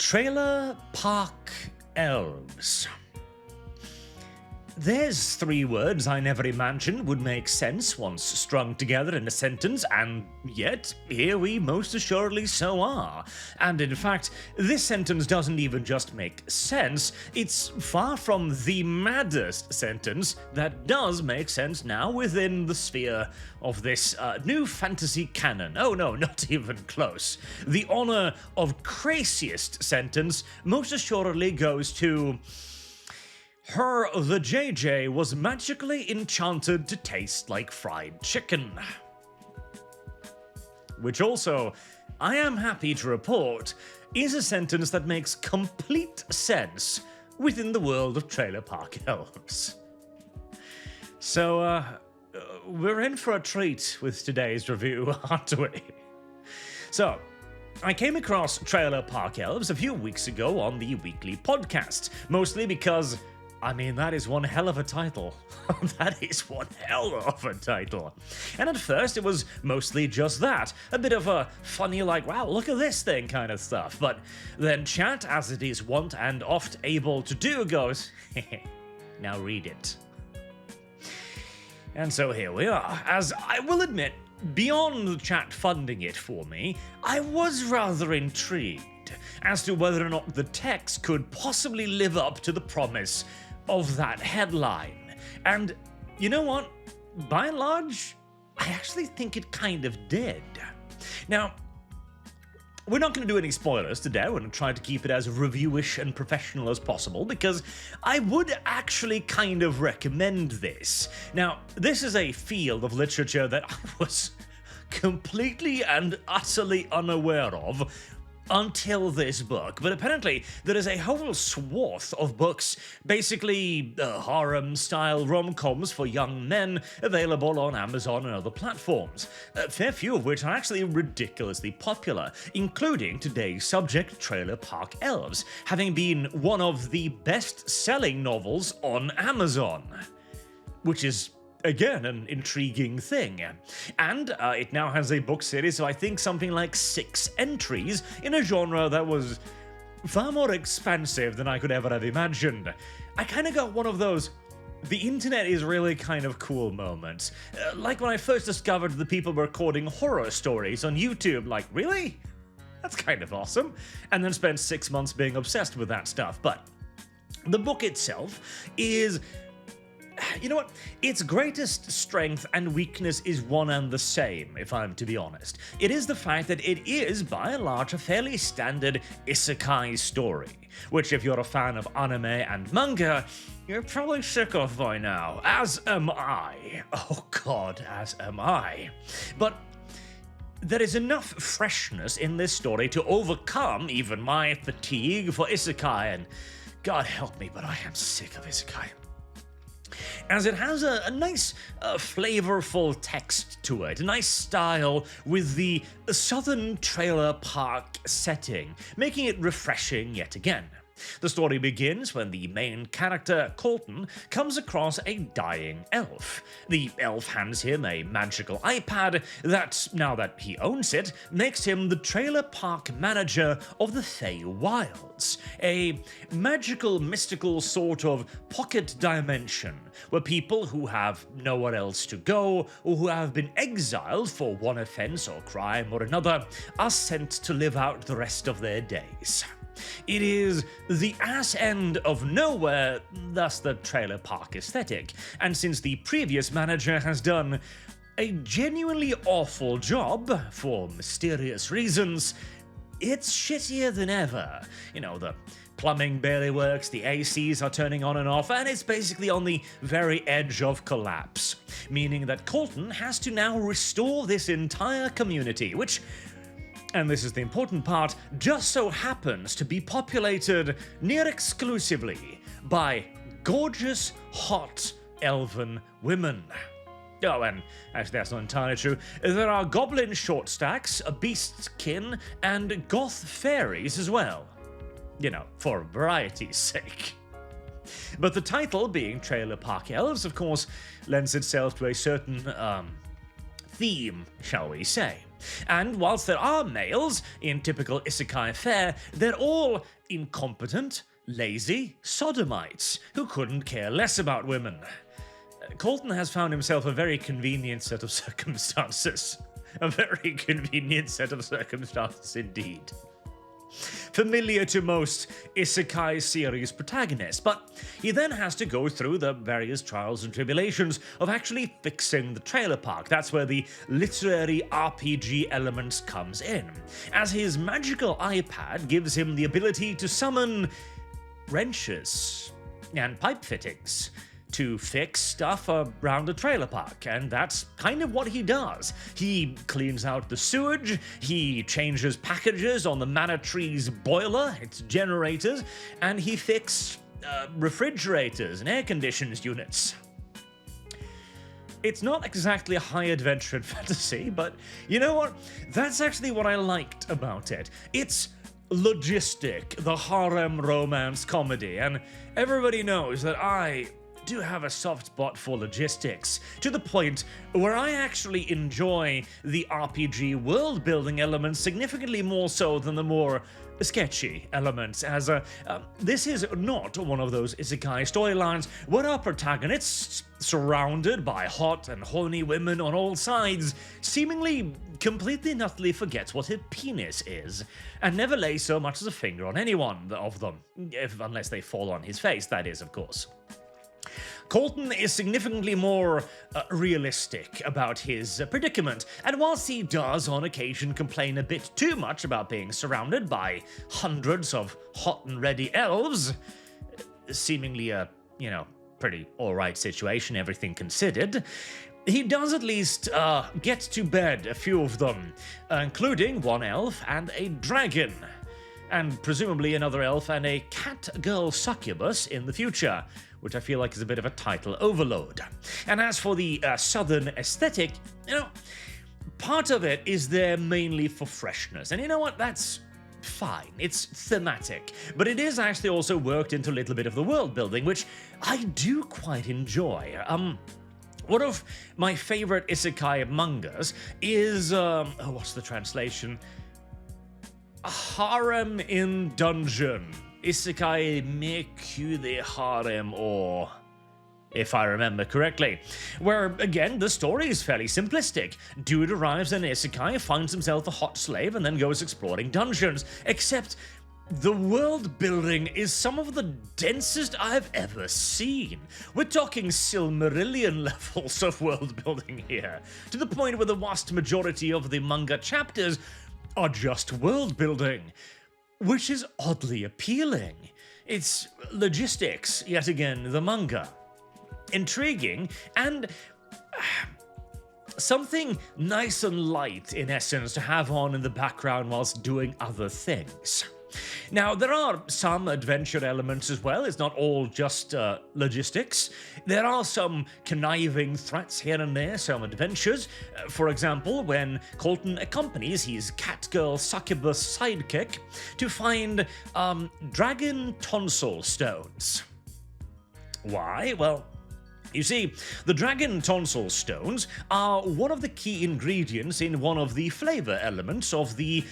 Trailer Park Elves. There's 3 words I never imagined would make sense once strung together in a sentence, and yet here we most assuredly so are. And in fact, this sentence doesn't even just make sense, it's far from the maddest sentence that does make sense now within the sphere of this new fantasy canon. Oh no, not even close. The honor of craziest sentence most assuredly goes to... Her, the JJ, was magically enchanted to taste like fried chicken. Which also, I am happy to report, is a sentence that makes complete sense within the world of Trailer Park Elves. So, we're in for a treat with today's review, aren't we? So, I came across Trailer Park Elves a few weeks ago on the weekly podcast, mostly because... I mean, that is one hell of a title. That is one hell of a title. And at first it was mostly just that. A bit of a funny like, wow, look at this thing kind of stuff. But then chat, as it is wont and oft able to do, goes, now read it. And so here we are. As I will admit, beyond the chat funding it for me, I was rather intrigued as to whether or not the text could possibly live up to the promise of that headline. And you know what? By and large, I actually think it kind of did. Now, we're not going to do any spoilers today. We're going to try to keep it as reviewish and professional as possible because I would actually kind of recommend this. Now, this is a field of literature that I was completely and utterly unaware of until this book, but apparently there is a whole swath of books, basically harem-style rom-coms for young men, available on Amazon and other platforms, a fair few of which are actually ridiculously popular, including today's subject, Trailer Park Elves, having been one of the best-selling novels on Amazon, which is again, an intriguing thing. And it now has a book series of I think something like 6 entries in a genre that was far more expansive than I could ever have imagined. I kind of got one of those the internet is really kind of cool moments. Like when I first discovered that people were recording horror stories on YouTube, like, really? That's kind of awesome. And then spent 6 months being obsessed with that stuff. But the book itself is... You know what? Its greatest strength and weakness is one and the same, if I'm to be honest. It is the fact that it is, by and large, a fairly standard isekai story, which if you're a fan of anime and manga, you're probably sick of by now, as am I. Oh god, as am I. But there is enough freshness in this story to overcome even my fatigue for isekai, and God help me, but I am sick of isekai. As it has a nice, flavorful text to it, a nice style with the southern trailer park setting, making it refreshing yet again. The story begins when the main character, Colton, comes across a dying elf. The elf hands him a magical iPad that, now that he owns it, makes him the trailer park manager of the Fey Wilds, a magical, mystical sort of pocket dimension where people who have nowhere else to go or who have been exiled for one offense or crime or another are sent to live out the rest of their days. It is the ass end of nowhere, thus the trailer park aesthetic, and since the previous manager has done a genuinely awful job, for mysterious reasons, it's shittier than ever. You know, the plumbing barely works, the ACs are turning on and off, and it's basically on the very edge of collapse, meaning that Colton has to now restore this entire community, which... and this is the important part, just so happens to be populated near exclusively by gorgeous, hot, elven women. Oh, and actually that's not entirely true. There are goblin short stacks, a beastkin, and goth fairies as well. You know, for variety's sake. But the title, being Trailer Park Elves, of course, lends itself to a certain, theme, shall we say. And whilst there are males in typical isekai fare, they're all incompetent, lazy sodomites who couldn't care less about women. Colton has found himself a very convenient set of circumstances. A very convenient set of circumstances indeed. Familiar to most isekai series protagonists, but he then has to go through the various trials and tribulations of actually fixing the trailer park. That's where the literary RPG elements comes in, as his magical iPad gives him the ability to summon wrenches and pipe fittings to fix stuff around the trailer park, and that's kind of what he does. He cleans out the sewage, he changes packages on the Mana Tree's boiler, its generators, and he fixes refrigerators and air conditioned units. It's not exactly a high adventure in fantasy, but you know what? That's actually what I liked about it. It's logistic, the harem romance comedy, and everybody knows that I do have a soft spot for logistics, to the point where I actually enjoy the RPG world-building elements significantly more so than the more sketchy elements, as this is not one of those isekai storylines where our protagonists, surrounded by hot and horny women on all sides, seemingly completely and utterly forgets what a penis is, and never lays so much as a finger on any one of them, unless they fall on his face, that is, of course. Colton is significantly more realistic about his predicament, and whilst he does on occasion complain a bit too much about being surrounded by hundreds of hot and ready elves, seemingly a, pretty alright situation, everything considered, he does at least get to bed a few of them, including one elf and a dragon, and presumably another elf and a cat-girl succubus in the future, which I feel like is a bit of a title overload. And as for the southern aesthetic, part of it is there mainly for freshness. And you know what? That's fine. It's thematic. But it is actually also worked into a little bit of the world building, which I do quite enjoy. One of my favorite isekai mangas is, what's the translation? Harem in Dungeon. Isekai Meku de Harem, or if I remember correctly, where, again, the story is fairly simplistic. Dude arrives in isekai, finds himself a hot slave, and then goes exploring dungeons, except the world building is some of the densest I've ever seen. We're talking Silmarillion levels of world building here, to the point where the vast majority of the manga chapters are just world building, which is oddly appealing. It's logistics, yet again, the manga. Intriguing, and something nice and light, in essence, to have on in the background whilst doing other things. Now, there are some adventure elements as well. It's not all just logistics. There are some conniving threats here and there, some adventures. For example, when Colton accompanies his catgirl succubus sidekick to find dragon tonsil stones. Why? Well, you see, the dragon tonsil stones are one of the key ingredients in one of the flavor elements of the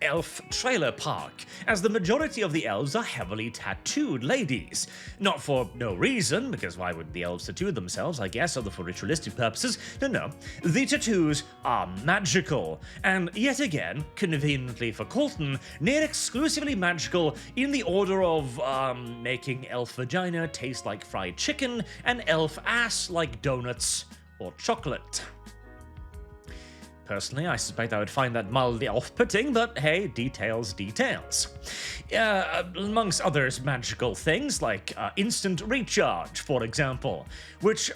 elf trailer park, as the majority of the elves are heavily tattooed ladies. Not for no reason, because why would the elves tattoo themselves, I guess, other for ritualistic purposes? No. The tattoos are magical, and yet again, conveniently for Colton, near exclusively magical in the order of making elf vagina taste like fried chicken and elf ass like donuts or chocolate. Personally, I suspect I would find that mildly off-putting, but hey, details. Amongst others magical things, like instant recharge, for example, which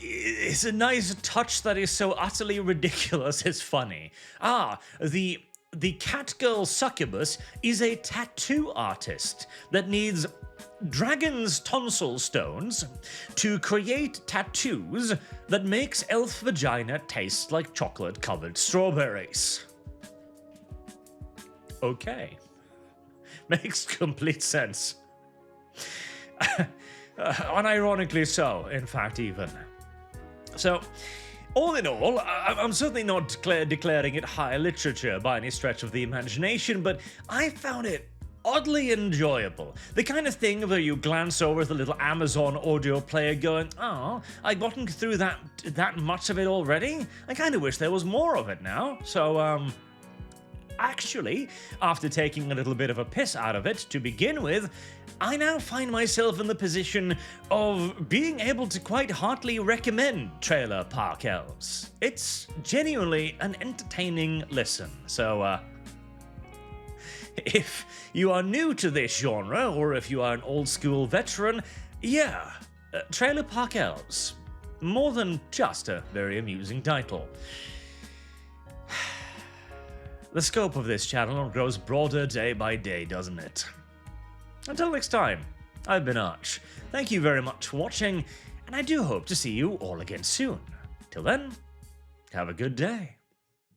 is a nice touch that is so utterly ridiculous it's funny. The catgirl succubus is a tattoo artist that needs dragon's tonsil stones to create tattoos that makes elf vagina taste like chocolate-covered strawberries. Okay. Makes complete sense. Unironically so, in fact, even. So, all in all, I'm certainly not declaring it high literature by any stretch of the imagination, but I found it oddly enjoyable. The kind of thing where you glance over the little Amazon audio player going, oh, I've gotten through that much of it already? I kind of wish there was more of it now. So, actually, after taking a little bit of a piss out of it to begin with, I now find myself in the position of being able to quite heartily recommend Trailer Park Elves. It's genuinely an entertaining listen, so, if you are new to this genre, or if you are an old-school veteran, yeah, Trailer Park Elves. More than just a very amusing title. The scope of this channel grows broader day by day, doesn't it? Until next time, I've been Arch. Thank you very much for watching, and I do hope to see you all again soon. Till then, have a good day.